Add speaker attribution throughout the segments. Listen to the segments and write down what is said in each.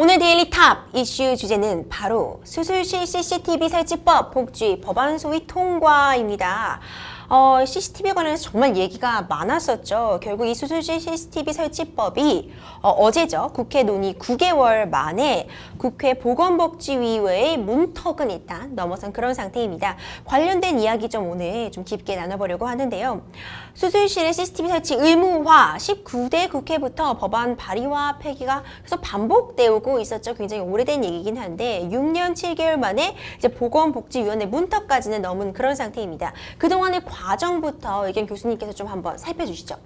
Speaker 1: 오늘 데일리 탑 이슈 주제는 바로 수술실 CCTV 설치법 복지 법안 소위 통과입니다. CCTV에 관해서 정말 얘기가 많았었죠. 결국 이 수술실 CCTV 설치법이 어제죠. 국회 논의 9개월 만에 국회 보건복지위원회의 문턱은 일단 넘어선 그런 상태입니다. 관련된 이야기 좀 오늘 좀 깊게 나눠보려고 하는데요. 수술실의 CCTV 설치 의무화 19대 국회부터 법안 발의와 폐기가 계속 반복되고 있었죠. 굉장히 오래된 얘기긴 한데 6년 7개월 만에 이제 보건복지위원회 문턱까지는 넘은 그런 상태입니다. 그동안의 과정부터 의견 교수님께서 좀 한번 살펴주시죠.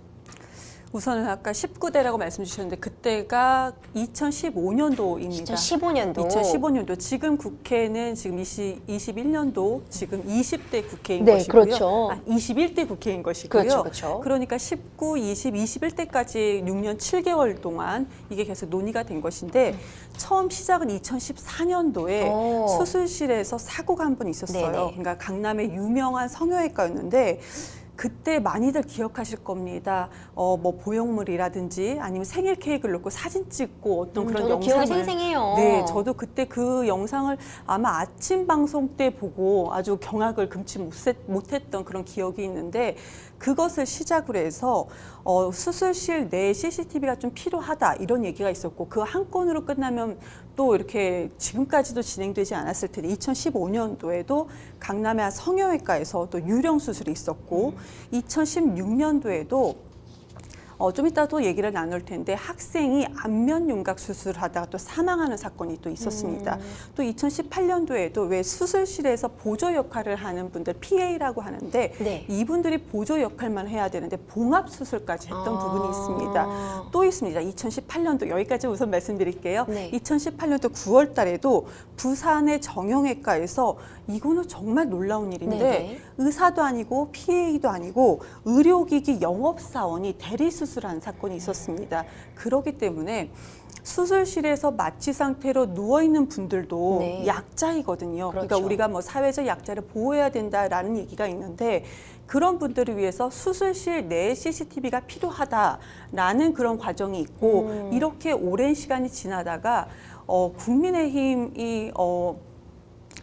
Speaker 2: 우선은 아까 19대라고 말씀 주셨는데 그때가 2015년도입니다.
Speaker 1: 2015년도.
Speaker 2: 2015년도. 지금 국회는 지금 21년도 지금 20대 국회인
Speaker 1: 네,
Speaker 2: 것이고요.
Speaker 1: 그렇죠.
Speaker 2: 21대 국회인 것이고요.
Speaker 1: 그렇죠, 그렇죠.
Speaker 2: 그러니까 19, 20, 21대까지 6년 7개월 동안 이게 계속 논의가 된 것인데 처음 시작은 2014년도에 수술실에서 사고가 한 번 있었어요.
Speaker 1: 네네.
Speaker 2: 그러니까 강남의 유명한 성형외과였는데 그때 많이들 기억하실 겁니다. 뭐 보형물이라든지 아니면 생일 케이크를 놓고 사진 찍고 어떤 그런
Speaker 1: 저도 기억이
Speaker 2: 영상을
Speaker 1: 생생해요.
Speaker 2: 네, 저도 그때 그 영상을 아마 아침 방송 때 보고 아주 경악을 금치 못했던 그런 기억이 있는데 그것을 시작으로 해서 수술실 내 CCTV가 좀 필요하다 이런 얘기가 있었고 그 한 건으로 끝나면 또 이렇게 지금까지도 진행되지 않았을 텐데 2015년도에도 강남의 한 성형외과에서 또 유령 수술이 있었고 2016년도에도 좀 이따 또 얘기를 나눌 텐데 학생이 안면 윤곽 수술하다가 또 사망하는 사건이 또 있었습니다. 또 2018년도에도 왜 수술실에서 보조 역할을 하는 분들 PA라고 하는데
Speaker 1: 네.
Speaker 2: 이분들이 보조 역할만 해야 되는데 봉합 수술까지 했던 부분이 있습니다. 또 있습니다. 2018년도 여기까지 우선 말씀드릴게요.
Speaker 1: 네.
Speaker 2: 2018년도 9월 달에도 부산의 정형외과에서 이거는 정말 놀라운 일인데
Speaker 1: 네네.
Speaker 2: 의사도 아니고 PA도 아니고 의료기기 영업사원이 대리수술한 사건이 있었습니다. 그렇기 때문에 수술실에서 마취 상태로 누워있는 분들도
Speaker 1: 네.
Speaker 2: 약자이거든요.
Speaker 1: 그렇죠.
Speaker 2: 그러니까 우리가 뭐 사회적 약자를 보호해야 된다라는 얘기가 있는데 그런 분들을 위해서 수술실 내에 CCTV가 필요하다라는 그런 과정이 있고 이렇게 오랜 시간이 지나다가 국민의힘이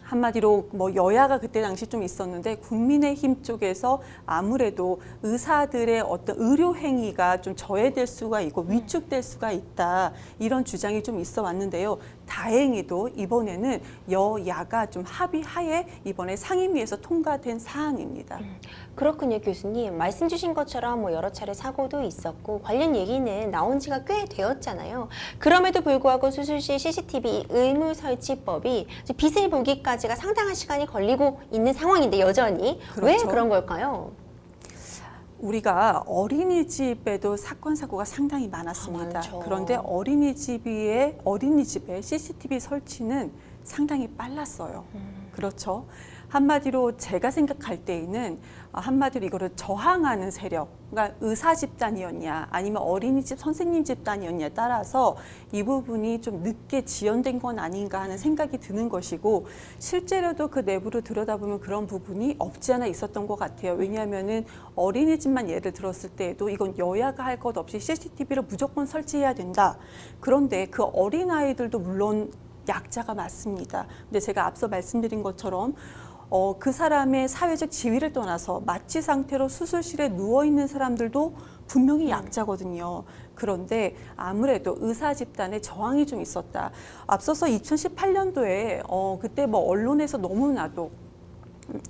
Speaker 2: 한마디로 뭐 여야가 그때 당시 좀 있었는데 국민의힘 쪽에서 아무래도 의사들의 어떤 의료 행위가 좀 저해될 수가 있고 위축될 수가 있다 이런 주장이 좀 있어 왔는데요. 다행히도 이번에는 여야가 좀 합의하에 이번에 상임위에서 통과된 사안입니다.
Speaker 1: 그렇군요, 교수님. 말씀 주신 것처럼 뭐 여러 차례 사고도 있었고 관련 얘기는 나온 지가 꽤 되었잖아요. 그럼에도 불구하고 수술실 CCTV 의무 설치법이 빛을 보기까지가 상당한 시간이 걸리고 있는 상황인데 여전히
Speaker 2: 그렇죠.
Speaker 1: 왜 그런 걸까요?
Speaker 2: 우리가 어린이집에도 사건 사고가 상당히 많았습니다.
Speaker 1: 많죠.
Speaker 2: 그런데 어린이집에 CCTV 설치는 상당히 빨랐어요. 그렇죠. 한마디로 제가 생각할 때에는 한마디로 이거를 저항하는 세력, 그러니까 의사 집단이었냐 아니면 어린이집 선생님 집단이었냐에 따라서 이 부분이 좀 늦게 지연된 건 아닌가 하는 생각이 드는 것이고 실제로도 그 내부를 들여다보면 그런 부분이 없지 않아 있었던 것 같아요. 왜냐하면은 어린이집만 예를 들었을 때에도 이건 여야가 할 것 없이 CCTV를 무조건 설치해야 된다. 그런데 그 어린아이들도 물론 약자가 맞습니다. 근데 제가 앞서 말씀드린 것처럼 그 사람의 사회적 지위를 떠나서 마취 상태로 수술실에 누워있는 사람들도 분명히 약자거든요. 그런데 아무래도 의사 집단의 저항이 좀 있었다. 앞서서 2018년도에 그때 뭐 언론에서 너무나도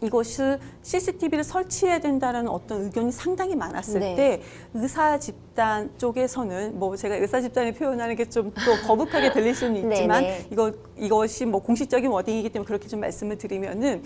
Speaker 2: 이것을 CCTV를 설치해야 된다는 어떤 의견이 상당히 많았을
Speaker 1: 네.
Speaker 2: 때 의사 집단 쪽에서는 뭐 제가 의사 집단을 표현하는 게 좀 또 거북하게 들릴 수는 있지만
Speaker 1: 네네.
Speaker 2: 이것이 뭐 공식적인 워딩이기 때문에 그렇게 좀 말씀을 드리면은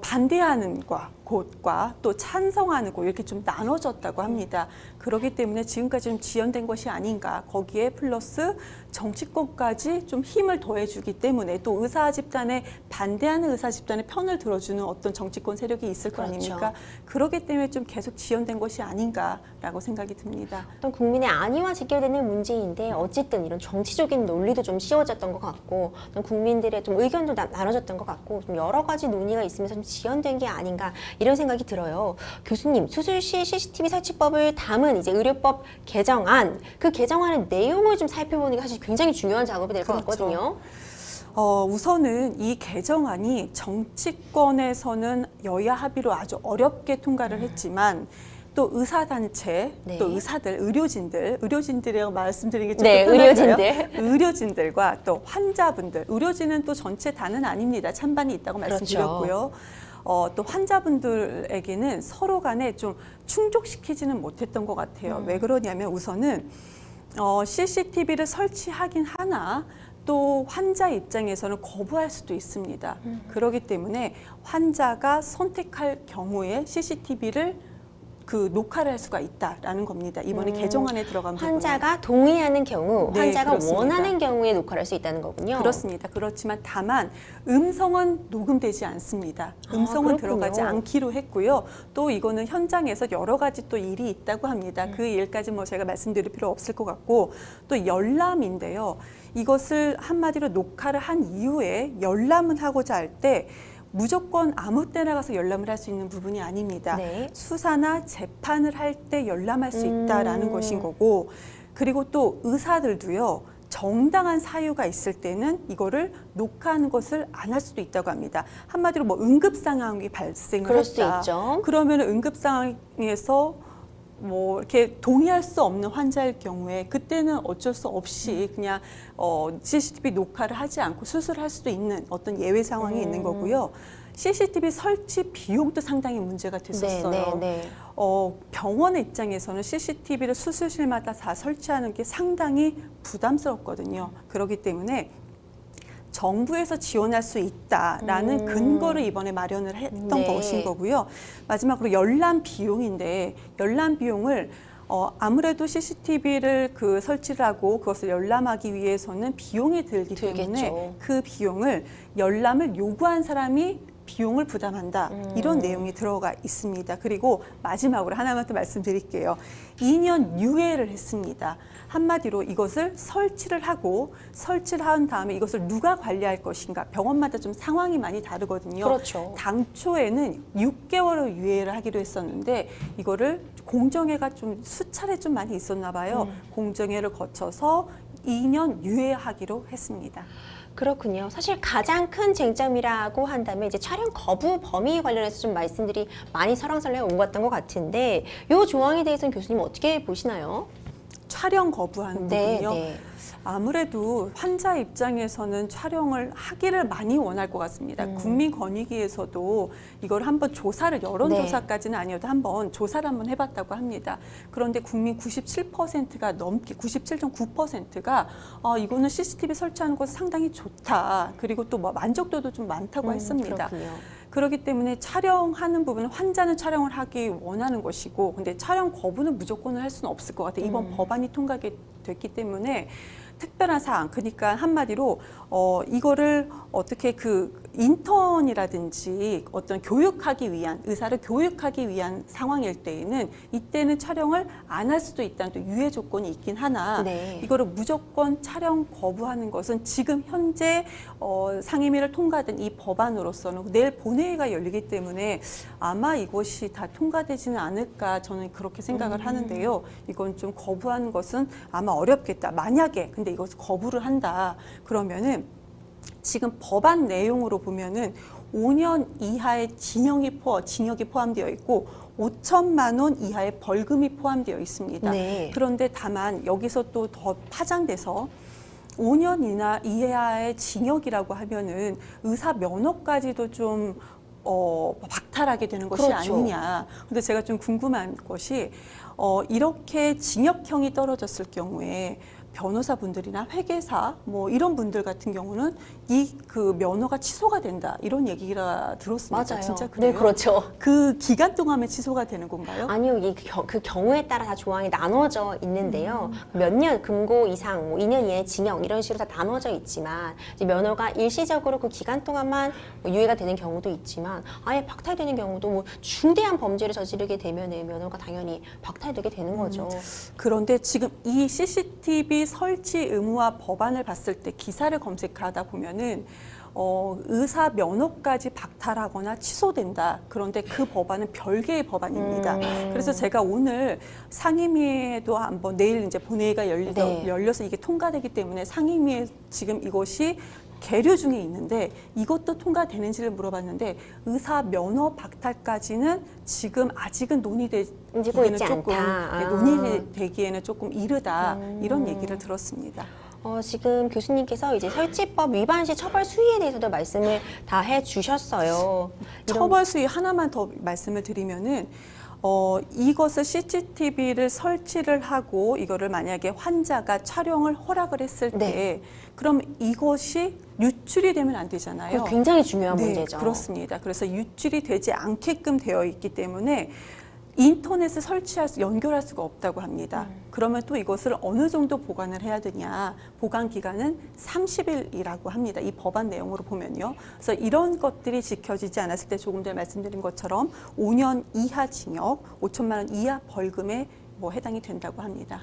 Speaker 2: 반대하는 곳과 또 찬성하는 곳 이렇게 좀 나눠졌다고 합니다. 그렇기 때문에 지금까지 좀 지연된 것이 아닌가. 거기에 플러스 정치권까지 좀 힘을 더해주기 때문에 또 의사 집단에 반대하는 의사 집단의 편을 들어주는 어떤 정치권 세력이 있을 거
Speaker 1: 그렇죠.
Speaker 2: 아닙니까? 그렇기 때문에 좀 계속 지연된 것이 아닌가라고 생각이 듭니다.
Speaker 1: 어떤 국민의 안위와 직결되는 문제인데 어쨌든 이런 정치적인 논리도 좀 씌워졌던 것 같고 어떤 국민들의 좀 의견도 나눠졌던 것 같고 좀 여러 가지 논의가 있으면서 좀 지연된 게 아닌가 이런 생각이 들어요. 교수님, 수술 시 CCTV 설치법을 담은 이제 의료법 개정안, 그 개정안의 내용을 좀 살펴보는 게 사실 굉장히 중요한 작업이 될 것
Speaker 2: 그렇죠.
Speaker 1: 같거든요.
Speaker 2: 우선은 이 개정안이 정치권에서는 여야 합의로 아주 어렵게 통과를 했지만 또 의사단체,
Speaker 1: 네.
Speaker 2: 또 의사들, 의료진들이라고 말씀드리는 게 좀
Speaker 1: 네,
Speaker 2: 편할까요?
Speaker 1: 의료진들.
Speaker 2: 의료진들과 또 환자분들, 의료진은 또 전체 다는 아닙니다. 찬반이 있다고
Speaker 1: 그렇죠.
Speaker 2: 말씀드렸고요. 또 환자분들에게는 서로 간에 좀 충족시키지는 못했던 것 같아요. 왜 그러냐면 우선은 CCTV를 설치하긴 하나 또 환자 입장에서는 거부할 수도 있습니다. 그렇기 때문에 환자가 선택할 경우에 CCTV를 녹화를 할 수가 있다라는 겁니다. 이번에 개정안에 들어간 부분은.
Speaker 1: 환자가 동의하는 경우,
Speaker 2: 네,
Speaker 1: 환자가
Speaker 2: 그렇습니다.
Speaker 1: 원하는 경우에 녹화를 할 수 있다는 거군요.
Speaker 2: 그렇습니다. 그렇지만 다만 음성은 녹음되지 않습니다. 음성은
Speaker 1: 그렇군요.
Speaker 2: 들어가지 않기로 했고요. 또 이거는 현장에서 여러 가지 또 일이 있다고 합니다. 그 일까지 뭐 제가 말씀드릴 필요 없을 것 같고 또 열람인데요. 이것을 한마디로 녹화를 한 이후에 열람을 하고자 할 때 무조건 아무 때나 가서 열람을 할 수 있는 부분이 아닙니다.
Speaker 1: 네.
Speaker 2: 수사나 재판을 할 때 열람할 수 있다라는 것인 거고 그리고 또 의사들도요. 정당한 사유가 있을 때는 이거를 녹화하는 것을 안 할 수도 있다고 합니다. 한마디로 뭐 응급 상황이 발생을
Speaker 1: 그럴 수
Speaker 2: 했다.
Speaker 1: 있죠.
Speaker 2: 그러면 응급 상황에서 뭐 이렇게 동의할 수 없는 환자일 경우에 그때는 어쩔 수 없이 그냥 CCTV 녹화를 하지 않고 수술할 수도 있는 어떤 예외 상황이 있는 거고요. CCTV 설치 비용도 상당히 문제가 됐었어요.
Speaker 1: 네.
Speaker 2: 병원의 입장에서는 CCTV를 수술실마다 다 설치하는 게 상당히 부담스럽거든요. 그렇기 때문에 정부에서 지원할 수 있다라는 근거를 이번에 마련을 했던
Speaker 1: 네.
Speaker 2: 것인 거고요. 마지막으로 열람 비용인데 열람 비용을 아무래도 CCTV를 설치를 하고 그것을 열람하기 위해서는 비용이 들기 때문에
Speaker 1: 들겠죠.
Speaker 2: 그 비용을 열람을 요구한 사람이 비용을 부담한다. 이런 내용이 들어가 있습니다. 그리고 마지막으로 하나만 더 말씀드릴게요. 2년 유예를 했습니다. 한마디로 이것을 설치를 한 다음에 이것을 누가 관리할 것인가. 병원마다 좀 상황이 많이 다르거든요.
Speaker 1: 그렇죠.
Speaker 2: 당초에는 6개월을 유예를 하기로 했었는데 이거를 공정회가 좀 수차례 좀 많이 있었나 봐요. 공정회를 거쳐서 2년 유예하기로 했습니다.
Speaker 1: 그렇군요. 사실 가장 큰 쟁점이라고 한다면 이제 촬영 거부 범위 관련해서 좀 말씀들이 많이 설왕설래 오갔던 것 같은데 이 조항에 대해서는 교수님 어떻게 보시나요?
Speaker 2: 촬영 거부하는 부분이요.
Speaker 1: 네.
Speaker 2: 아무래도 환자 입장에서는 촬영을 하기를 많이 원할 것 같습니다. 국민권익위에서도 이걸 한번 조사를 여론조사까지는 아니어도 한번 조사를 한번 해봤다고 합니다. 그런데 국민 97%가 넘게 97.9%가 이거는 CCTV 설치하는 것이 상당히 좋다. 그리고 또 뭐 만족도도 좀 많다고 했습니다.
Speaker 1: 그렇군요.
Speaker 2: 그렇기 때문에 촬영하는 부분은 환자는 촬영을 하기 원하는 것이고 근데 촬영 거부는 무조건 할 수는 없을 것 같아요. 이번 법안이 통과가 됐기 때문에 특별한 사항, 그러니까 한마디로 이거를 어떻게 인턴이라든지 어떤 교육하기 위한 의사를 교육하기 위한 상황일 때에는 이때는 촬영을 안 할 수도 있다는 또 유예 조건이 있긴 하나
Speaker 1: 네.
Speaker 2: 이거를 무조건 촬영 거부하는 것은 지금 현재 상임위를 통과된 이 법안으로서는 내일 본회의가 열리기 때문에 아마 이것이 다 통과되지는 않을까 저는 그렇게 생각을 하는데요. 이건 좀 거부하는 것은 아마 어렵겠다. 만약에 근데 이것을 거부를 한다 그러면은 지금 법안 내용으로 보면은 5년 이하의 징역이 포함되어 있고 5천만 원 이하의 벌금이 포함되어 있습니다.
Speaker 1: 네.
Speaker 2: 그런데 다만 여기서 또 더 파장돼서 5년 이하의 징역이라고 하면은 의사 면허까지도 좀 박탈하게 되는 것이
Speaker 1: 그렇죠.
Speaker 2: 아니냐. 근데 제가 좀 궁금한 것이 이렇게 징역형이 떨어졌을 경우에 변호사분들이나 회계사 뭐 이런 분들 같은 경우는 그 면허가 취소가 된다 이런 얘기가 들었습니다.
Speaker 1: 맞아요.
Speaker 2: 진짜 그래요?
Speaker 1: 네, 그렇죠.
Speaker 2: 그 기간 동안에 취소가 되는 건가요?
Speaker 1: 아니요, 그 경우에 따라 다 조항이 나눠져 있는데요. 몇 년 금고 이상, 뭐 2년 이하의 징역 이런 식으로 다 나눠져 있지만 이제 면허가 일시적으로 그 기간 동안만 뭐 유예가 되는 경우도 있지만 아예 박탈되는 경우도 뭐 중대한 범죄를 저지르게 되면은 면허가 당연히 박탈되게 되는 거죠.
Speaker 2: 그런데 지금 이 CCTV CCTV 설치 의무화 법안을 봤을 때 기사를 검색하다 보면은 의사 면허까지 박탈하거나 취소된다. 그런데 그 법안은 별개의 법안입니다. 그래서 제가 오늘 상임위에도 한번 내일 이제 본회의가 열려서 이게 통과되기 때문에 상임위에 지금 이것이 계류 중에 있는데 이것도 통과되는지를 물어봤는데 의사 면허 박탈까지는 지금 아직은 논의되기에는 조금 논의되기에는 조금 이르다 이런 얘기를 들었습니다.
Speaker 1: 지금 교수님께서 이제 설치법 위반 시 처벌 수위에 대해서도 말씀을 다 해주셨어요.
Speaker 2: 처벌 수위 하나만 더 말씀을 드리면은 이것을 CCTV를 설치를 하고 이거를 만약에 환자가 촬영을 허락을 했을 때 그럼 이것이 유출이 되면 안 되잖아요.
Speaker 1: 굉장히 중요한 문제죠.
Speaker 2: 그렇습니다. 그래서 유출이 되지 않게끔 되어 있기 때문에 인터넷에 연결할 수가 없다고 합니다. 그러면 또 이것을 어느 정도 보관을 해야 되냐. 보관 기간은 30일이라고 합니다. 이 법안 내용으로 보면요. 그래서 이런 것들이 지켜지지 않았을 때 조금 전에 말씀드린 것처럼 5년 이하 징역, 5천만 원 이하 벌금에 해당이 된다고 합니다.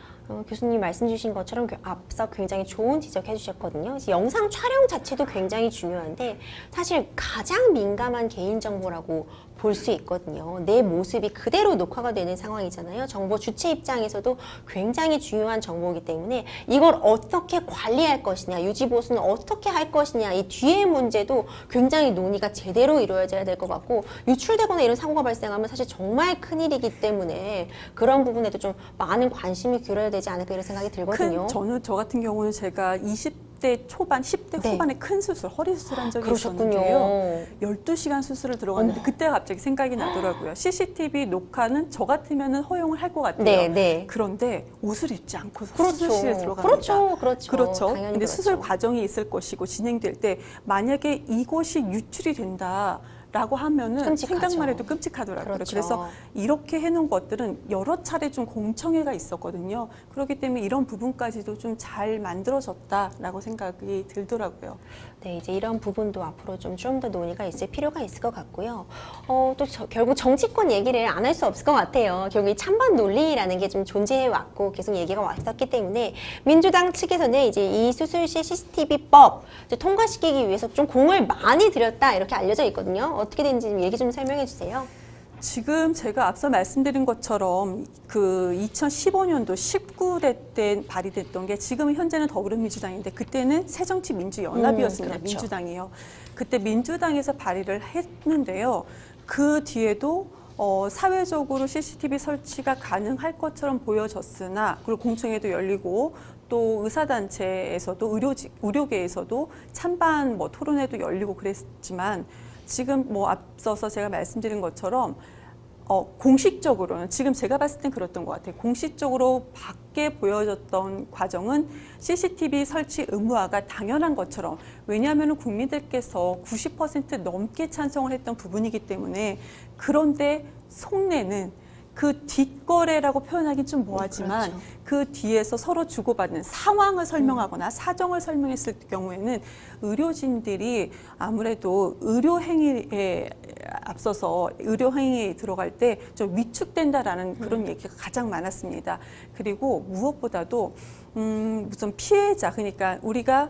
Speaker 1: 교수님 말씀 주신 것처럼 앞서 굉장히 좋은 지적해 주셨거든요. 영상 촬영 자체도 굉장히 중요한데 사실 가장 민감한 개인정보라고 볼 수 있거든요. 내 모습이 그대로 녹화가 되는 상황이잖아요. 정보 주체 입장에서도 굉장히 중요한 정보이기 때문에 이걸 어떻게 관리할 것이냐, 유지보수는 어떻게 할 것이냐, 이 뒤의 문제도 굉장히 논의가 제대로 이루어져야 될 것 같고 유출되거나 이런 사고가 발생하면 사실 정말 큰일이기 때문에 그런 부분에도 좀 많은 관심을 기울여야 되지 않을까 이런 생각이 들거든요.
Speaker 2: 저 같은 경우는 제가 20대 초반, 10대 후반에 큰 수술, 허리 수술한 적이
Speaker 1: 그러셨군요.
Speaker 2: 있었는데요. 12시간 수술을 들어갔는데 그때가 갑자기 생각이 나더라고요. CCTV 녹화는 저 같으면 허용을 할 것 같아요. 그런데 옷을 입지 않고 수술실에 들어갑니다. 그렇죠. 근데 수술 과정이 있을 것이고 진행될 때 만약에 이것이 유출이 된다. 라고 하면은
Speaker 1: 끔찍하죠.
Speaker 2: 생각만 해도 끔찍하더라고요.
Speaker 1: 그렇죠.
Speaker 2: 그래서 이렇게 해놓은 것들은 여러 차례 좀 공청회가 있었거든요. 그렇기 때문에 이런 부분까지도 좀 잘 만들어졌다라고 생각이 들더라고요.
Speaker 1: 네, 이제 이런 부분도 앞으로 좀 더 논의가 있을 필요가 있을 것 같고요. 또 결국 정치권 얘기를 안 할 수 없을 것 같아요. 결국 이 찬반 논리라는 게 좀 존재해 왔고 계속 얘기가 왔었기 때문에 민주당 측에서는 이제 이 수술실 CCTV법 통과시키기 위해서 좀 공을 많이 들였다 이렇게 알려져 있거든요. 어떻게 되는지 얘기 좀 설명해 주세요.
Speaker 2: 지금 제가 앞서 말씀드린 것처럼 그 2015년도 19대 때 발의됐던 게 지금은 현재는 더불어민주당인데 그때는 새정치민주연합이었습니다.
Speaker 1: 그렇죠.
Speaker 2: 민주당이요. 그때 민주당에서 발의를 했는데요. 그 뒤에도 사회적으로 CCTV 설치가 가능할 것처럼 보여졌으나 그리고 공청회도 열리고 또 의사단체에서도 의료계에서도 찬반 토론회도 열리고 그랬지만 지금 앞서서 제가 말씀드린 것처럼 공식적으로는 지금 제가 봤을 땐 그랬던 것 같아요. 공식적으로 밖에 보여졌던 과정은 CCTV 설치 의무화가 당연한 것처럼 왜냐하면 국민들께서 90% 넘게 찬성을 했던 부분이기 때문에 그런데 속내는 그 뒷거래라고 표현하기 좀 뭐하지만
Speaker 1: 그렇죠.
Speaker 2: 그 뒤에서 서로 주고받는 상황을 설명하거나 사정을 설명했을 경우에는 의료진들이 아무래도 의료행위에 앞서서 의료행위에 들어갈 때 좀 위축된다라는 그런 얘기가 가장 많았습니다. 그리고 무엇보다도 무슨 피해자, 그러니까 우리가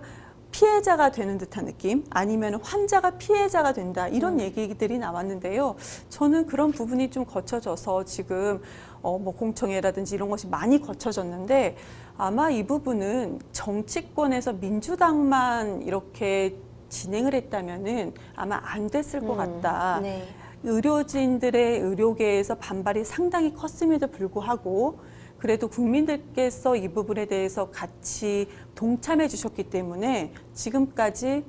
Speaker 2: 피해자가 되는 듯한 느낌 아니면 환자가 피해자가 된다 이런 얘기들이 나왔는데요. 저는 그런 부분이 좀 거쳐져서 지금 공청회라든지 이런 것이 많이 거쳐졌는데 아마 이 부분은 정치권에서 민주당만 이렇게 진행을 했다면은 아마 안 됐을 것 같다.
Speaker 1: 네.
Speaker 2: 의료진들의 의료계에서 반발이 상당히 컸음에도 불구하고 그래도 국민들께서 이 부분에 대해서 같이 동참해 주셨기 때문에 지금까지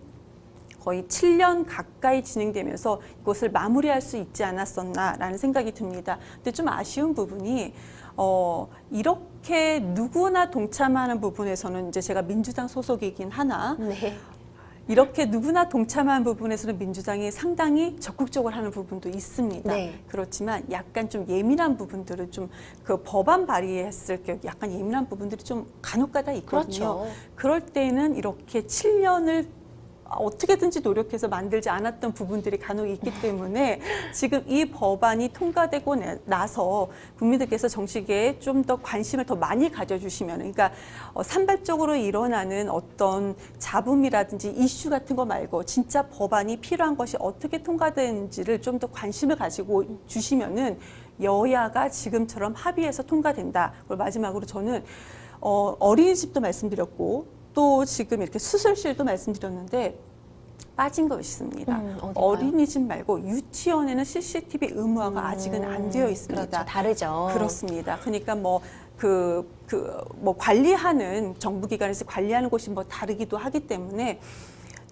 Speaker 2: 거의 7년 가까이 진행되면서 이것을 마무리할 수 있지 않았었나라는 생각이 듭니다. 근데 좀 아쉬운 부분이 이렇게 누구나 동참하는 부분에서는 이제 제가 민주당 소속이긴 하나 이렇게 누구나 동참한 부분에서는 민주당이 상당히 적극적으로 하는 부분도 있습니다. 그렇지만 약간 좀 예민한 부분들은 좀 그 법안 발의했을 때 약간 예민한 부분들이 좀 간혹가다 있거든요. 그럴 때는 이렇게 7년을 어떻게든지 노력해서 만들지 않았던 부분들이 간혹 있기 때문에 지금 이 법안이 통과되고 나서 국민들께서 정치계에 좀 더 관심을 더 많이 가져주시면, 그러니까 산발적으로 일어나는 어떤 잡음이라든지 이슈 같은 거 말고 진짜 법안이 필요한 것이 어떻게 통과되는지를 좀 더 관심을 가지고 주시면은 여야가 지금처럼 합의해서 통과된다. 그리고 마지막으로 저는 어린이집도 말씀드렸고 또 지금 이렇게 수술실도 말씀드렸는데 빠진 거 있습니다.
Speaker 1: 어디가요?
Speaker 2: 어린이집 말고 유치원에는 CCTV 의무화가 아직은 안 되어 있습니다.
Speaker 1: 그렇죠. 다르죠.
Speaker 2: 그렇습니다. 그러니까 뭐 관리하는 정부기관에서 관리하는 곳이 뭐 다르기도 하기 때문에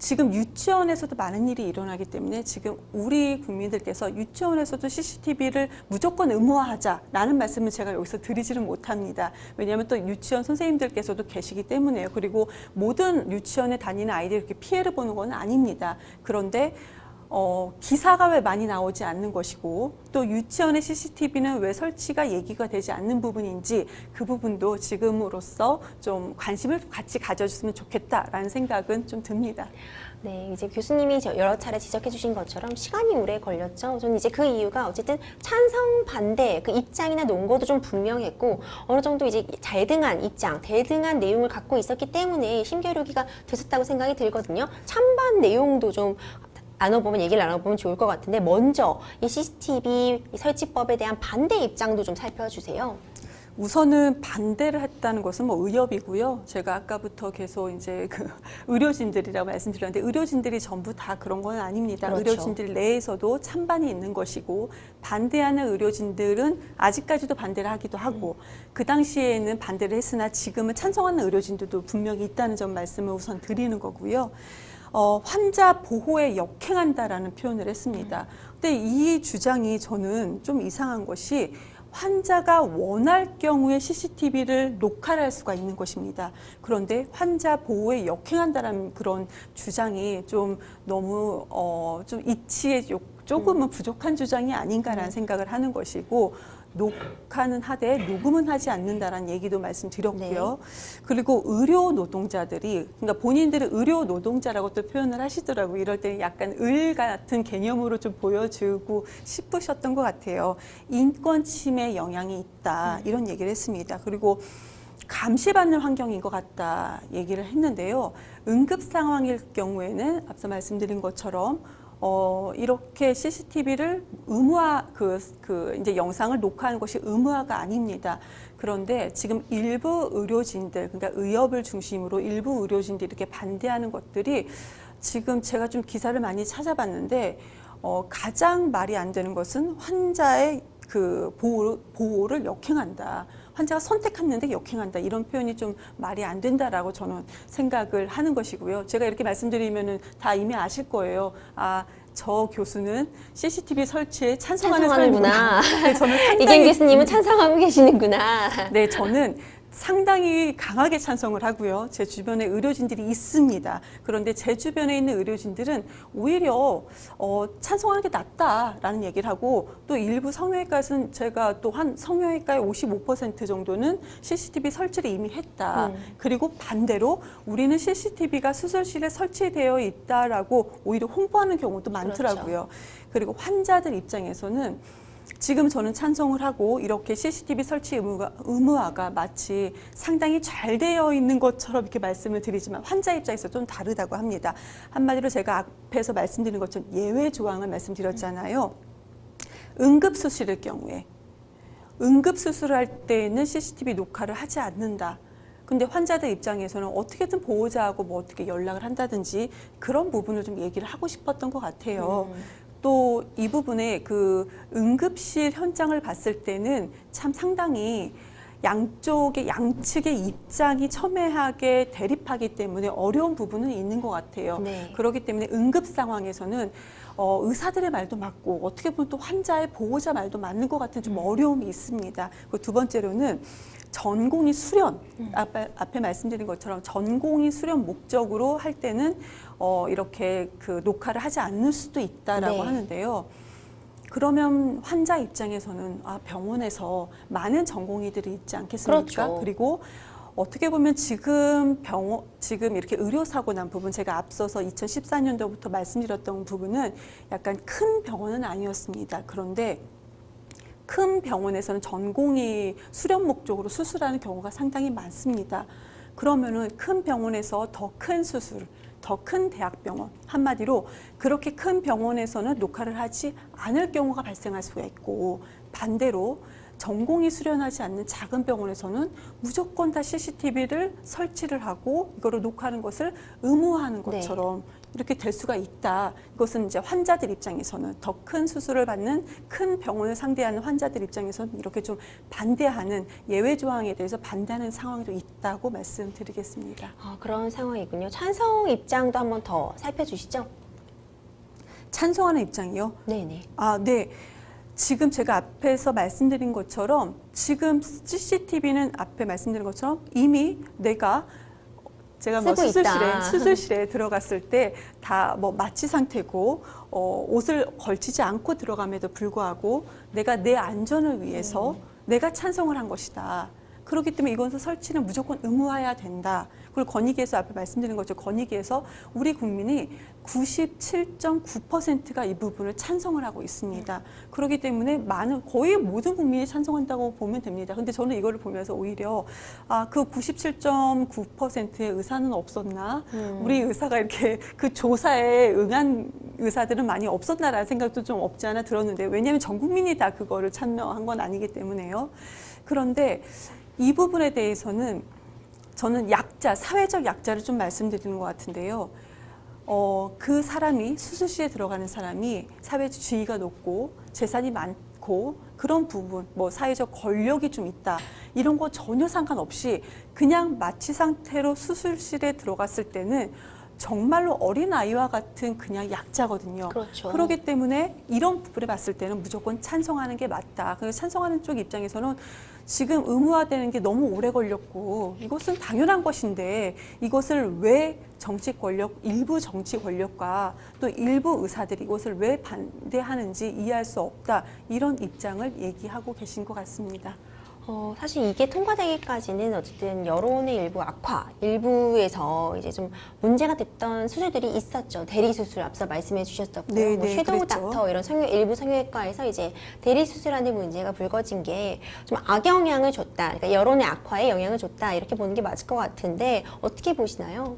Speaker 2: 지금 유치원에서도 많은 일이 일어나기 때문에 지금 우리 국민들께서 유치원에서도 CCTV를 무조건 의무화하자라는 말씀을 제가 여기서 드리지는 못합니다. 왜냐하면 또 유치원 선생님들께서도 계시기 때문에요. 그리고 모든 유치원에 다니는 아이들이 이렇게 피해를 보는 건 아닙니다. 그런데 기사가 왜 많이 나오지 않는 것이고 또 유치원의 CCTV는 왜 설치가 얘기가 되지 않는 부분인지 그 부분도 지금으로서 좀 관심을 같이 가져줬으면 좋겠다라는 생각은 좀 듭니다.
Speaker 1: 네, 이제 교수님이 여러 차례 지적해 주신 것처럼 시간이 오래 걸렸죠. 저는 이제 그 이유가 어쨌든 찬성, 반대, 그 입장이나 논거도 좀 분명했고, 어느 정도 이제 잘등한 입장, 대등한 내용을 갖고 있었기 때문에 심겨루기가 됐었다고 생각이 들거든요. 찬반 내용도 좀 얘기를 나눠보면 좋을 것 같은데, 먼저 이 CCTV 설치법에 대한 반대 입장도 좀 살펴주세요.
Speaker 2: 우선은 반대를 했다는 것은 뭐 의협이고요. 제가 아까부터 계속 이제 의료진들이라고 말씀드렸는데 의료진들이 전부 다 그런 건 아닙니다.
Speaker 1: 그렇죠.
Speaker 2: 의료진들 내에서도 찬반이 있는 것이고 반대하는 의료진들은 아직까지도 반대를 하기도 하고 그 당시에는 반대를 했으나 지금은 찬성하는 의료진들도 분명히 있다는 점 말씀을 우선 드리는 거고요. 환자 보호에 역행한다라는 표현을 했습니다. 근데 이 주장이 저는 좀 이상한 것이 환자가 원할 경우에 CCTV를 녹화를 할 수가 있는 것입니다. 그런데 환자 보호에 역행한다라는 그런 주장이 좀 너무 좀 이치에 조금은 부족한 주장이 아닌가라는 생각을 하는 것이고 녹화는 하되 녹음은 하지 않는다라는 얘기도 말씀드렸고요. 네. 그리고 의료 노동자들이 그러니까 본인들은 의료 노동자라고 또 표현을 하시더라고요. 이럴 때는 약간 을 같은 개념으로 좀 보여주고 싶으셨던 것 같아요. 인권 침해 영향이 있다 이런 얘기를 했습니다. 그리고 감시받는 환경인 것 같다 얘기를 했는데요. 응급 상황일 경우에는 앞서 말씀드린 것처럼 이렇게 CCTV를 의무화, 이제 영상을 녹화하는 것이 의무화가 아닙니다. 그런데 지금 일부 의료진들, 그러니까 의협을 중심으로 일부 의료진들이 이렇게 반대하는 것들이 지금 제가 좀 기사를 많이 찾아봤는데, 가장 말이 안 되는 것은 환자의 보호를 역행한다. 환자가 선택했는데 역행한다. 이런 표현이 좀 말이 안 된다라고 저는 생각을 하는 것이고요. 제가 이렇게 말씀드리면은 다 이미 아실 거예요. 아, 저 교수는 CCTV 설치에 찬성하는구나. 네, 저는 상당히
Speaker 1: 이경 교수님은 찬성하고 계시는구나.
Speaker 2: 네, 저는 상당히 강하게 찬성을 하고요. 제 주변에 의료진들이 있습니다. 그런데 제 주변에 있는 의료진들은 오히려 찬성하는 게 낫다라는 얘기를 하고 또 일부 성형외과에서는 제가 또 한 성형외과의 55% 정도는 CCTV 설치를 이미 했다. 그리고 반대로 우리는 CCTV가 수술실에 설치되어 있다라고 오히려 홍보하는 경우도 많더라고요. 그렇죠. 그리고 환자들 입장에서는 지금 저는 찬성을 하고 이렇게 CCTV 설치 의무화가 마치 상당히 잘 되어 있는 것처럼 이렇게 말씀을 드리지만 환자 입장에서 좀 다르다고 합니다. 한마디로 제가 앞에서 말씀드린 것처럼 예외 조항을 말씀드렸잖아요. 응급수술의 경우에 응급수술을 할 때는 CCTV 녹화를 하지 않는다. 근데 환자들 입장에서는 어떻게든 보호자하고 뭐 어떻게 연락을 한다든지 그런 부분을 좀 얘기를 하고 싶었던 것 같아요. 또 이 부분에 응급실 현장을 봤을 때는 참 상당히 양측의 입장이 첨예하게 대립하기 때문에 어려운 부분은 있는 것 같아요. 네. 그렇기 때문에 응급 상황에서는 의사들의 말도 맞고 어떻게 보면 또 환자의 보호자 말도 맞는 것 같은 좀 어려움이 있습니다. 그리고 두 번째로는 전공의 수련, 앞에 말씀드린 것처럼 전공의 수련 목적으로 할 때는 이렇게 녹화를 하지 않을 수도 있다라고 네. 하는데요. 그러면 환자 입장에서는 병원에서 많은 전공의들이 있지 않겠습니까? 그렇죠. 그리고 어떻게 보면 지금 이렇게 의료사고 난 부분, 제가 앞서서 2014년도부터 말씀드렸던 부분은 약간 큰 병원은 아니었습니다. 그런데 큰 병원에서는 전공의 수련 목적으로 수술하는 경우가 상당히 많습니다. 그러면은 큰 병원에서 더 큰 수술, 더 큰 대학병원, 한마디로 그렇게 큰 병원에서는 녹화를 하지 않을 경우가 발생할 수가 있고, 반대로 전공이 수련하지 않는 작은 병원에서는 무조건 다 CCTV를 설치를 하고 이거를 녹화하는 것을 의무화하는 것처럼 이렇게 될 수가 있다. 이것은 이제 환자들 입장에서는, 더 큰 수술을 받는 큰 병원을 상대하는 환자들 입장에서는 이렇게 좀 반대하는, 예외 조항에 대해서 반대하는 상황도 있다고 말씀드리겠습니다.
Speaker 1: 그런 상황이군요. 찬성 입장도 한번 더 살펴주시죠.
Speaker 2: 찬성하는 입장이요?
Speaker 1: 네네.
Speaker 2: 네. 지금 제가 앞에서 말씀드린 것처럼 지금 CCTV는 앞에 말씀드린 것처럼 이미 제가 뭐
Speaker 1: 쓰고 있다.
Speaker 2: 수술실에 들어갔을 때 다 뭐 마취 상태고 옷을 걸치지 않고 들어감에도 불구하고 내가 내 안전을 위해서 내가 찬성을 한 것이다. 그렇기 때문에 이것은 설치는 무조건 의무화해야 된다. 그리고 권익위에서 앞에 말씀드린 것처럼 권익위에서 우리 국민이 97.9%가 이 부분을 찬성을 하고 있습니다. 그렇기 때문에 거의 모든 국민이 찬성한다고 보면 됩니다. 근데 저는 이거를 보면서 오히려 그 97.9%의 의사는 없었나? 우리 의사가 이렇게 그 조사에 응한 의사들은 많이 없었나라는 생각도 좀 없지 않아 들었는데, 왜냐하면 전 국민이 다 그거를 참여한 건 아니기 때문에요. 그런데 이 부분에 대해서는 저는 사회적 약자를 좀 말씀드리는 것 같은데요. 그 사람이, 수술실에 들어가는 사람이 사회적 지위가 높고 재산이 많고 그런 부분, 뭐 사회적 권력이 좀 있다, 이런 거 전혀 상관없이 그냥 마취 상태로 수술실에 들어갔을 때는 정말로 어린아이와 같은 그냥 약자거든요.
Speaker 1: 그렇죠.
Speaker 2: 그렇기 때문에 이런 부분에 봤을 때는 무조건 찬성하는 게 맞다. 그래서 찬성하는 쪽 입장에서는 지금 의무화되는 게 너무 오래 걸렸고 이것은 당연한 것인데 이것을 왜 일부 정치 권력과 또 일부 의사들이 이것을 왜 반대하는지 이해할 수 없다. 이런 입장을 얘기하고 계신 것 같습니다.
Speaker 1: 사실 이게 통과되기까지는 어쨌든 여론의 일부 악화, 일부에서 이제 좀 문제가 됐던 수술들이 있었죠. 대리 수술 앞서 말씀해 주셨었고요.
Speaker 2: 네,
Speaker 1: 뭐
Speaker 2: 네,
Speaker 1: 섀도우
Speaker 2: 그랬죠.
Speaker 1: 닥터 이런 일부 성형외과에서 이제 대리 수술하는 문제가 불거진 게 좀 악영향을 줬다. 그러니까 여론의 악화에 영향을 줬다. 이렇게 보는 게 맞을 것 같은데 어떻게 보시나요?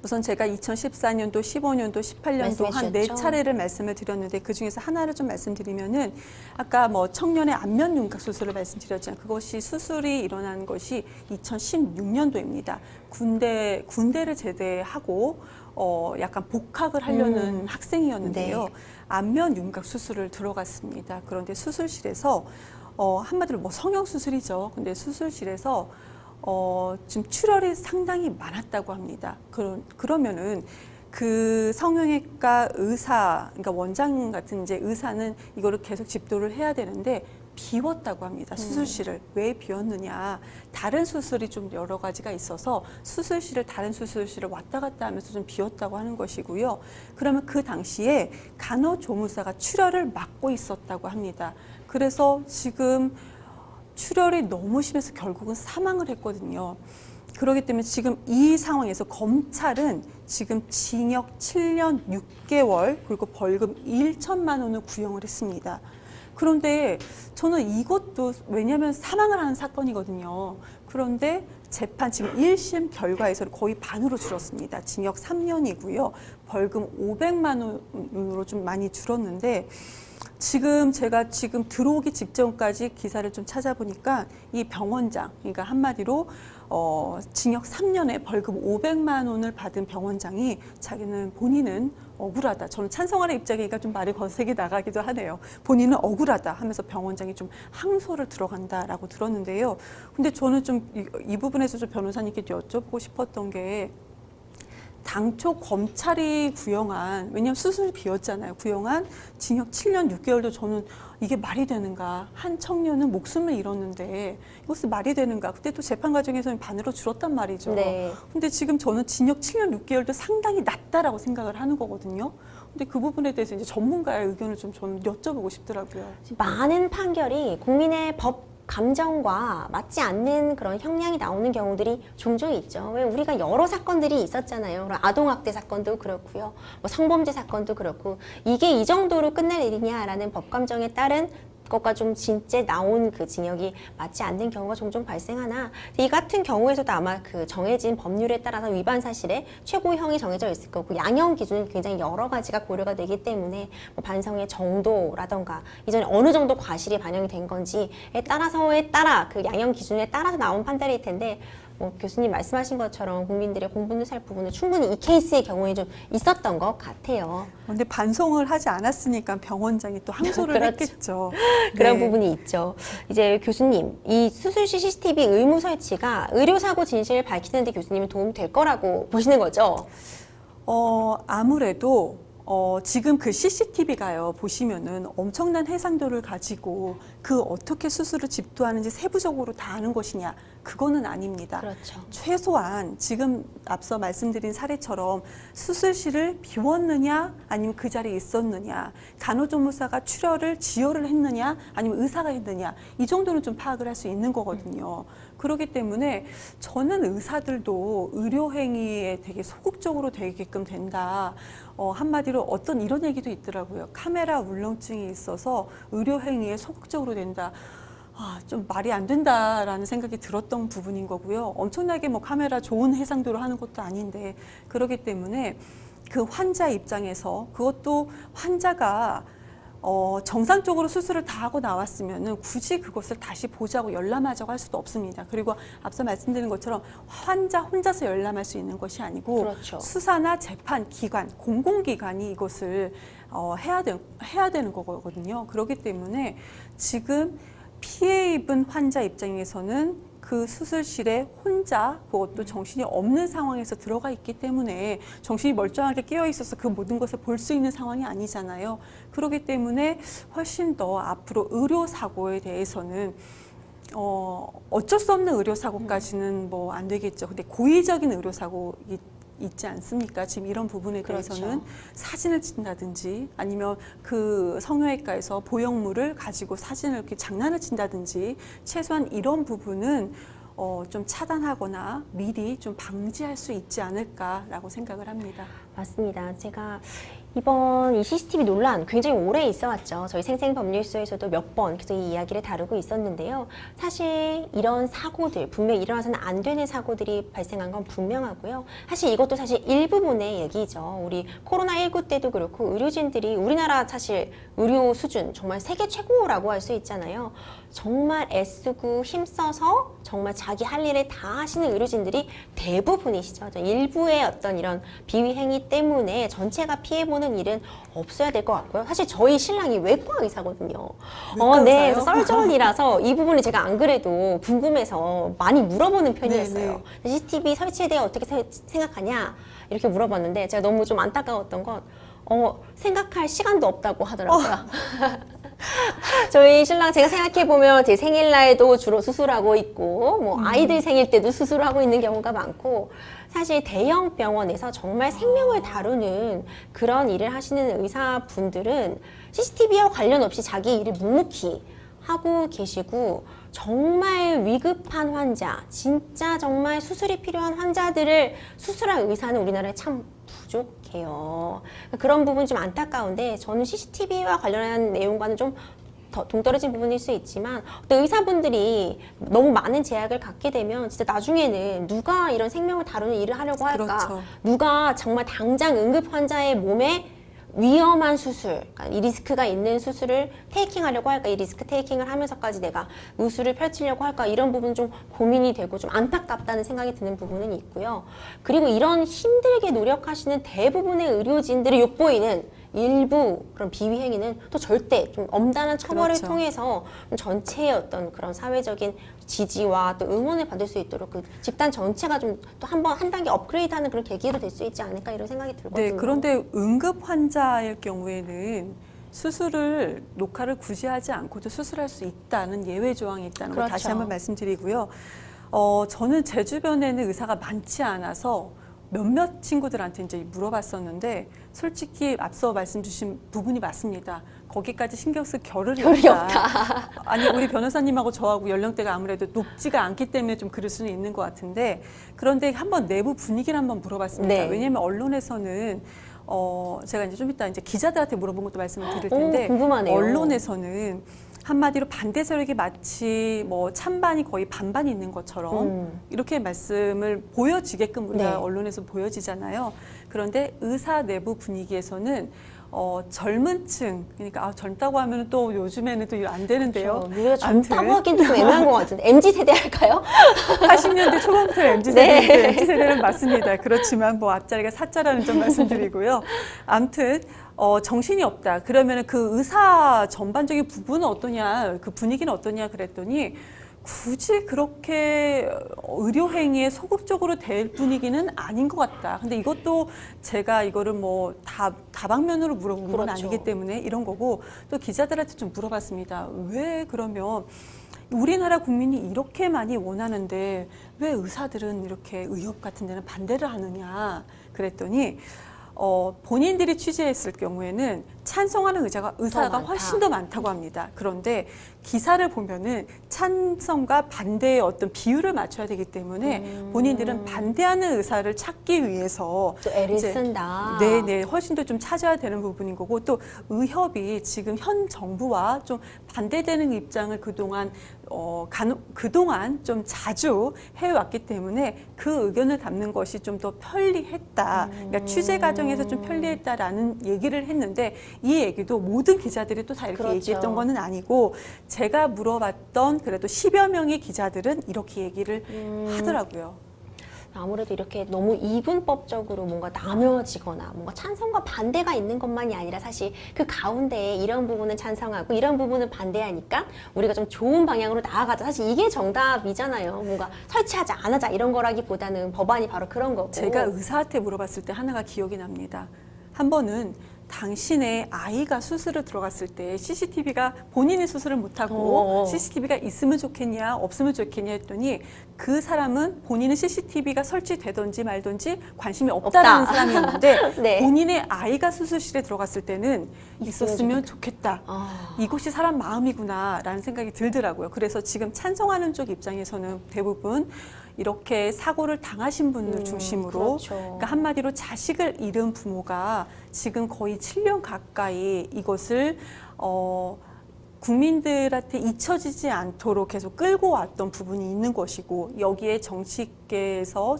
Speaker 2: 우선 제가 2014년도, 15년도, 18년도 한
Speaker 1: 말씀해
Speaker 2: 4차례를 말씀을 드렸는데 그중에서 하나를 좀 말씀드리면은 아까 뭐 청년의 안면 윤곽 수술을 말씀드렸잖아요. 그것이 수술이 일어난 것이 2016년도입니다. 군대를 제대하고 약간 복학을 하려는 학생이었는데요.
Speaker 1: 네.
Speaker 2: 안면 윤곽 수술을 들어갔습니다. 그런데 수술실에서 한마디로 뭐 성형 수술이죠. 근데 수술실에서 지금 출혈이 상당히 많았다고 합니다. 그러면은 그 성형외과 의사, 그러니까 원장 같은 이제 의사는 이거를 계속 집도를 해야 되는데 비웠다고 합니다. 수술실을. 왜 비웠느냐. 다른 수술이 좀 여러 가지가 있어서 다른 수술실을 왔다 갔다 하면서 좀 비웠다고 하는 것이고요. 그러면 그 당시에 간호조무사가 출혈을 막고 있었다고 합니다. 그래서 지금 출혈이 너무 심해서 결국은 사망을 했거든요. 그렇기 때문에 지금 이 상황에서 검찰은 지금 징역 7년 6개월 그리고 벌금 1천만 원을 구형을 했습니다. 그런데 저는 이것도 왜냐하면 사망을 하는 사건이거든요. 그런데 재판 지금 1심 결과에서 거의 반으로 줄었습니다. 징역 3년이고요. 벌금 500만 원으로 좀 많이 줄었는데 제가 들어오기 직전까지 기사를 좀 찾아보니까 이 병원장, 그러니까 한마디로 징역 3년에 벌금 500만 원을 받은 병원장이 본인은 억울하다. 저는 찬성하는 입장이니까 좀 말이 거세게 나가기도 하네요. 본인은 억울하다 하면서 병원장이 좀 항소를 들어간다라고 들었는데요. 근데 저는 좀 이 부분에서 좀 변호사님께 여쭤보고 싶었던 게 당초 검찰이 왜냐하면 수술이 비었잖아요. 구형한 징역 7년 6개월도 저는 이게 말이 되는가. 한 청년은 목숨을 잃었는데 이것이 말이 되는가. 그때 또 재판 과정에서는 반으로 줄었단 말이죠.
Speaker 1: 네.
Speaker 2: 근데 지금 저는 징역 7년 6개월도 상당히 낮다라고 생각을 하는 거거든요. 근데 그 부분에 대해서 이제 전문가의 의견을 좀 저는 여쭤보고 싶더라고요.
Speaker 1: 많은 판결이 국민의 법 감정과 맞지 않는 그런 형량이 나오는 경우들이 종종 있죠. 왜 우리가 여러 사건들이 있었잖아요. 그럼 아동학대 사건도 그렇고요. 뭐 성범죄 사건도 그렇고 이게 이 정도로 끝날 일이냐라는 법감정에 따른 것과 좀 진짜 나온 그 징역이 맞지 않는 경우가 종종 발생하나 이 같은 경우에서도 아마 그 정해진 법률에 따라서 위반 사실에 최고형이 정해져 있을 거고 양형 기준은 굉장히 여러 가지가 고려가 되기 때문에 뭐 반성의 정도라던가 이전에 어느 정도 과실이 반영이 된 건지에 따라 그 양형 기준에 따라서 나온 판단일 텐데 뭐 교수님 말씀하신 것처럼 국민들의 공분을 살 부분은 충분히 이 케이스의 경우에 좀 있었던 것 같아요.
Speaker 2: 근데 반성을 하지 않았으니까 병원장이 또 항소를
Speaker 1: 그렇죠.
Speaker 2: 했겠죠.
Speaker 1: 그런
Speaker 2: 네.
Speaker 1: 부분이 있죠. 이제 교수님, 이 수술실 CCTV 의무 설치가 의료사고 진실을 밝히는 데 교수님은 도움이 될 거라고 보시는 거죠?
Speaker 2: 아무래도 지금 그 CCTV가요, 보시면은 엄청난 해상도를 가지고 그 어떻게 수술을 집도하는지 세부적으로 다 아는 것이냐, 그거는 아닙니다.
Speaker 1: 그렇죠.
Speaker 2: 최소한 지금 앞서 말씀드린 사례처럼 수술실을 비웠느냐, 아니면 그 자리에 있었느냐, 간호조무사가 지혈을 했느냐, 아니면 의사가 했느냐, 이 정도는 좀 파악을 할 수 있는 거거든요. 그렇기 때문에 저는 의사들도 의료행위에 되게 소극적으로 되게끔 된다. 한마디로 어떤 이런 얘기도 있더라고요. 카메라 울렁증이 있어서 의료행위에 소극적으로 된다. 좀 말이 안 된다라는 생각이 들었던 부분인 거고요. 엄청나게 뭐 카메라 좋은 해상도로 하는 것도 아닌데, 그렇기 때문에 그 환자 입장에서 그것도 환자가 정상적으로 수술을 다 하고 나왔으면은 굳이 그것을 다시 보자고 열람하자고 할 수도 없습니다. 그리고 앞서 말씀드린 것처럼 환자 혼자서 열람할 수 있는 것이 아니고
Speaker 1: 그렇죠.
Speaker 2: 수사나 재판 기관, 공공기관이 이것을 해야 되는 거거든요. 그렇기 때문에 지금 피해 입은 환자 입장에서는 그 수술실에 혼자 그것도 정신이 없는 상황에서 들어가 있기 때문에 정신이 멀쩡하게 깨어 있어서 그 모든 것을 볼 수 있는 상황이 아니잖아요. 그렇기 때문에 훨씬 더 앞으로 의료사고에 대해서는 어쩔 수 없는 의료사고까지는 뭐 안 되겠죠. 근데 고의적인 의료사고 있지 않습니까? 지금 이런 부분에 대해서는
Speaker 1: 그렇죠.
Speaker 2: 사진을 찍는다든지 아니면 그 성형외과에서 보형물을 가지고 사진을 이렇게 장난을 친다든지 최소한 이런 부분은 좀 차단하거나 미리 좀 방지할 수 있지 않을까라고 생각을 합니다.
Speaker 1: 맞습니다. 제가 이번 이 CCTV 논란 굉장히 오래 있어 왔죠. 저희 생생법률소에서도 몇 번 계속 이 이야기를 다루고 있었는데요. 사실 이런 사고들, 분명히 일어나서는 안 되는 사고들이 발생한 건 분명하고요. 사실 이것도 사실 일부분의 얘기죠. 우리 코로나19 때도 그렇고 의료진들이 우리나라 사실 의료 수준 정말 세계 최고라고 할 수 있잖아요. 정말 애쓰고 힘써서 정말 자기 할 일을 다 하시는 의료진들이 대부분이시죠. 일부의 어떤 이런 비위 행위 때문에 전체가 피해보는 일은 없어야 될 것 같고요. 사실 저희 신랑이 외과 의사거든요. 네, 그래서 썰전이라서 이 부분을 제가 안 그래도 궁금해서 많이 물어보는 편이었어요. CCTV 설치에 대해 어떻게 생각하냐 이렇게 물어봤는데 제가 너무 좀 안타까웠던 건 생각할 시간도 없다고 하더라고요. 저희 신랑 제가 생각해보면 제 생일날도 주로 수술하고 있고 뭐 아이들 생일 때도 수술하고 있는 경우가 많고 사실 대형 병원에서 정말 생명을 다루는 그런 일을 하시는 의사분들은 CCTV와 관련 없이 자기 일을 묵묵히 하고 계시고 정말 위급한 환자, 진짜 정말 수술이 필요한 환자들을 수술할 의사는 우리나라에 참 부족해요. 그런 부분 좀 안타까운데 저는 CCTV와 관련한 내용과는 좀 동떨어진 부분일 수 있지만 의사분들이 너무 많은 제약을 갖게 되면 진짜 나중에는 누가 이런 생명을 다루는 일을 하려고 할까?
Speaker 2: 그렇죠.
Speaker 1: 누가 정말 당장 응급 환자의 몸에 위험한 수술, 그러니까 이 리스크가 있는 수술을 테이킹하려고 할까? 이 리스크 테이킹을 하면서까지 내가 의술을 펼치려고 할까? 이런 부분 좀 고민이 되고 좀 안타깝다는 생각이 드는 부분은 있고요. 그리고 이런 힘들게 노력하시는 대부분의 의료진들이 욕보이는 일부 그런 비위 행위는 또 절대 좀 엄단한 처벌을
Speaker 2: 그렇죠.
Speaker 1: 통해서 전체의 어떤 그런 사회적인 지지와 또 응원을 받을 수 있도록 그 집단 전체가 좀 또 한 단계 업그레이드하는 그런 계기로 될 수 있지 않을까 이런 생각이 들거든요.
Speaker 2: 네, 그런데 응급 환자일 경우에는 수술을 녹화를 굳이 하지 않고도 수술할 수 있다는 예외 조항이 있다는 걸 다시
Speaker 1: 그렇죠.
Speaker 2: 한번 말씀드리고요. 저는 제 주변에는 의사가 많지 않아서 몇몇 친구들한테 이제 물어봤었는데 솔직히 앞서 말씀 주신 부분이 맞습니다. 거기까지 신경 쓸 겨를이 없다. 아니 우리 변호사님하고 저하고 연령대가 아무래도 높지가 않기 때문에 좀 그럴 수는 있는 것 같은데 그런데 한번 내부 분위기를 한번 물어봤습니다.
Speaker 1: 네.
Speaker 2: 왜냐하면 언론에서는 제가 이제 좀 이따 이제 기자들한테 물어본 것도 말씀을 드릴 텐데
Speaker 1: 궁금하네요.
Speaker 2: 언론에서는 한마디로 반대 세력이 마치 뭐 찬반이 거의 반반이 있는 것처럼 이렇게 말씀을 보여지게끔 우리가
Speaker 1: 네.
Speaker 2: 언론에서 보여지잖아요. 그런데 의사 내부 분위기에서는 젊은 층, 그러니까 젊다고 하면 또 요즘에는 또 안 되는데요.
Speaker 1: 우리가 젊다고
Speaker 2: 아무튼
Speaker 1: 하기는 좀 애매한 것 같은데 MZ 세대 할까요?
Speaker 2: 80년대 초반부터 MZ세대인데
Speaker 1: 네.
Speaker 2: MZ세대는 맞습니다. 그렇지만 뭐 앞자리가 사자라는 점 말씀드리고요. 아무튼 정신이 없다. 그러면 그 의사 전반적인 부분은 어떠냐, 그 분위기는 어떠냐 그랬더니 굳이 그렇게 의료행위에 소극적으로 될 분위기는 아닌 것 같다. 근데 이것도 제가 이거를 뭐 다방면으로 물어본 건
Speaker 1: 그렇죠.
Speaker 2: 아니기 때문에 이런 거고 또 기자들한테 좀 물어봤습니다. 왜 그러면 우리나라 국민이 이렇게 많이 원하는데 왜 의사들은 이렇게 의협 같은 데는 반대를 하느냐 그랬더니 본인들이 취재했을 경우에는 찬성하는 의사가 훨씬 더 많다고 합니다. 그런데 기사를 보면은 찬성과 반대의 어떤 비율을 맞춰야 되기 때문에 본인들은 반대하는 의사를 찾기 위해서
Speaker 1: 또 애를
Speaker 2: 이제
Speaker 1: 쓴다.
Speaker 2: 네네, 훨씬 더 좀 찾아야 되는 부분인 거고 또 의협이 지금 현 정부와 좀 반대되는 입장을 그동안 좀 자주 해왔기 때문에 그 의견을 담는 것이 좀 더 편리했다. 그러니까 취재 과정에서 좀 편리했다라는 얘기를 했는데 이 얘기도 모든 기자들이 또 다 이렇게
Speaker 1: 그렇죠.
Speaker 2: 얘기했던 거는 아니고 제가 물어봤던 그래도 10여 명의 기자들은 이렇게 얘기를 하더라고요.
Speaker 1: 아무래도 이렇게 너무 이분법적으로 뭔가 나뉘어지거나 뭔가 찬성과 반대가 있는 것만이 아니라 사실 그 가운데에 이런 부분은 찬성하고 이런 부분은 반대하니까 우리가 좀 좋은 방향으로 나아가자. 사실 이게 정답이잖아요. 뭔가 설치하자 안 하자 이런 거라기보다는 법안이 바로 그런 거고.
Speaker 2: 제가 의사한테 물어봤을 때 하나가 기억이 납니다. 한 번은 당신의 아이가 수술을 들어갔을 때 CCTV가 본인이 수술을 못하고 CCTV가 있으면 좋겠냐 없으면 좋겠냐 했더니 그 사람은 본인은 CCTV가 설치되든지 말든지 관심이 없다라는 사람이었는데
Speaker 1: 네.
Speaker 2: 본인의 아이가 수술실에 들어갔을 때는 있었으면 좋겠다. 이것이 사람 마음이구나 라는 생각이 들더라고요. 그래서 지금 찬성하는 쪽 입장에서는 대부분 이렇게 사고를 당하신 분을 중심으로
Speaker 1: 그렇죠.
Speaker 2: 그러니까 한마디로 자식을 잃은 부모가 지금 거의 7년 가까이 이것을 국민들한테 잊혀지지 않도록 계속 끌고 왔던 부분이 있는 것이고 여기에 정치권에서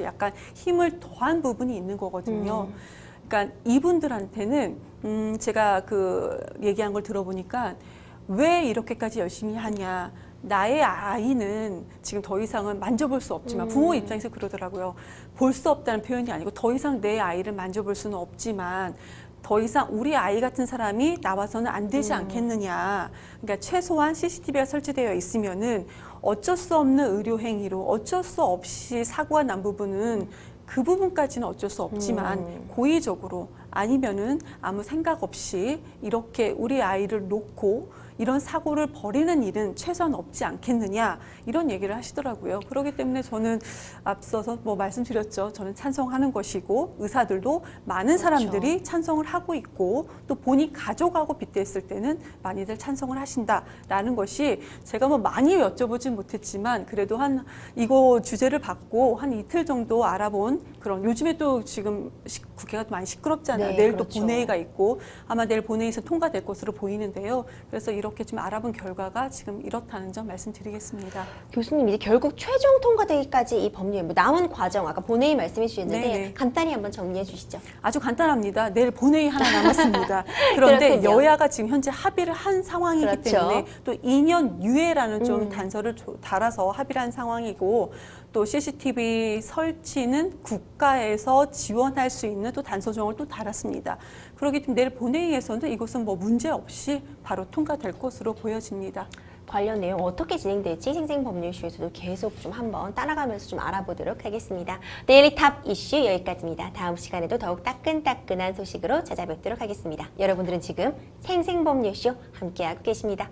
Speaker 2: 약간 힘을 더한 부분이 있는 거거든요. 그러니까 이분들한테는 제가 그 얘기한 걸 들어보니까 왜 이렇게까지 열심히 하냐. 나의 아이는 지금 더 이상은 만져볼 수 없지만 부모 입장에서 그러더라고요. 볼 수 없다는 표현이 아니고 더 이상 내 아이를 만져볼 수는 없지만 더 이상 우리 아이 같은 사람이 나와서는 안 되지 않겠느냐. 그러니까 최소한 CCTV가 설치되어 있으면은 어쩔 수 없는 의료 행위로 어쩔 수 없이 사고가 난 부분은 그 부분까지는 어쩔 수 없지만 고의적으로 아니면은 아무 생각 없이 이렇게 우리 아이를 놓고 이런 사고를 벌이는 일은 최소한 없지 않겠느냐 이런 얘기를 하시더라고요. 그렇기 때문에 저는 앞서서 뭐 말씀드렸죠. 저는 찬성하는 것이고 의사들도 많은 사람들이 찬성을 하고 있고 또 본인 가족하고 빗대었을 때는 많이들 찬성을 하신다라는 것이 제가 뭐 많이 여쭤보진 못했지만 그래도 이거 주제를 받고 한 이틀 정도 알아본 그런 요즘에 또 지금 국회가 많이 시끄럽잖아요.
Speaker 1: 네,
Speaker 2: 내일
Speaker 1: 그렇죠.
Speaker 2: 또 본회의가 있고 아마 내일 본회의에서 통과될 것으로 보이는데요. 그래서 이렇게 좀 알아본 결과가 지금 이렇다는 점 말씀드리겠습니다.
Speaker 1: 교수님 이제 결국 최종 통과되기까지 이 법률 뭐 남은 과정 아까 본회의 말씀해 주셨는데
Speaker 2: 네네.
Speaker 1: 간단히 한번 정리해 주시죠.
Speaker 2: 아주 간단합니다. 내일 본회의 하나 남았습니다. 그런데
Speaker 1: 그렇군요.
Speaker 2: 여야가 지금 현재 합의를 한 상황이기
Speaker 1: 그렇죠.
Speaker 2: 때문에 또 2년 유예라는 좀 단서를 달아서 합의를 한 상황이고 또 CCTV 설치는 국가에서 지원할 수 있는 또 단서 조항을 또 달았습니다. 그렇기 때문에 내일 본회의에서는 이것은 뭐 문제 없이 바로 통과될 것으로 보여집니다.
Speaker 1: 관련 내용 어떻게 진행될지 생생법률쇼에서도 계속 좀 한번 따라가면서 좀 알아보도록 하겠습니다. 데일리 탑 이슈 여기까지입니다. 다음 시간에도 더욱 따끈따끈한 소식으로 찾아뵙도록 하겠습니다. 여러분들은 지금 생생법률쇼 함께하고 계십니다.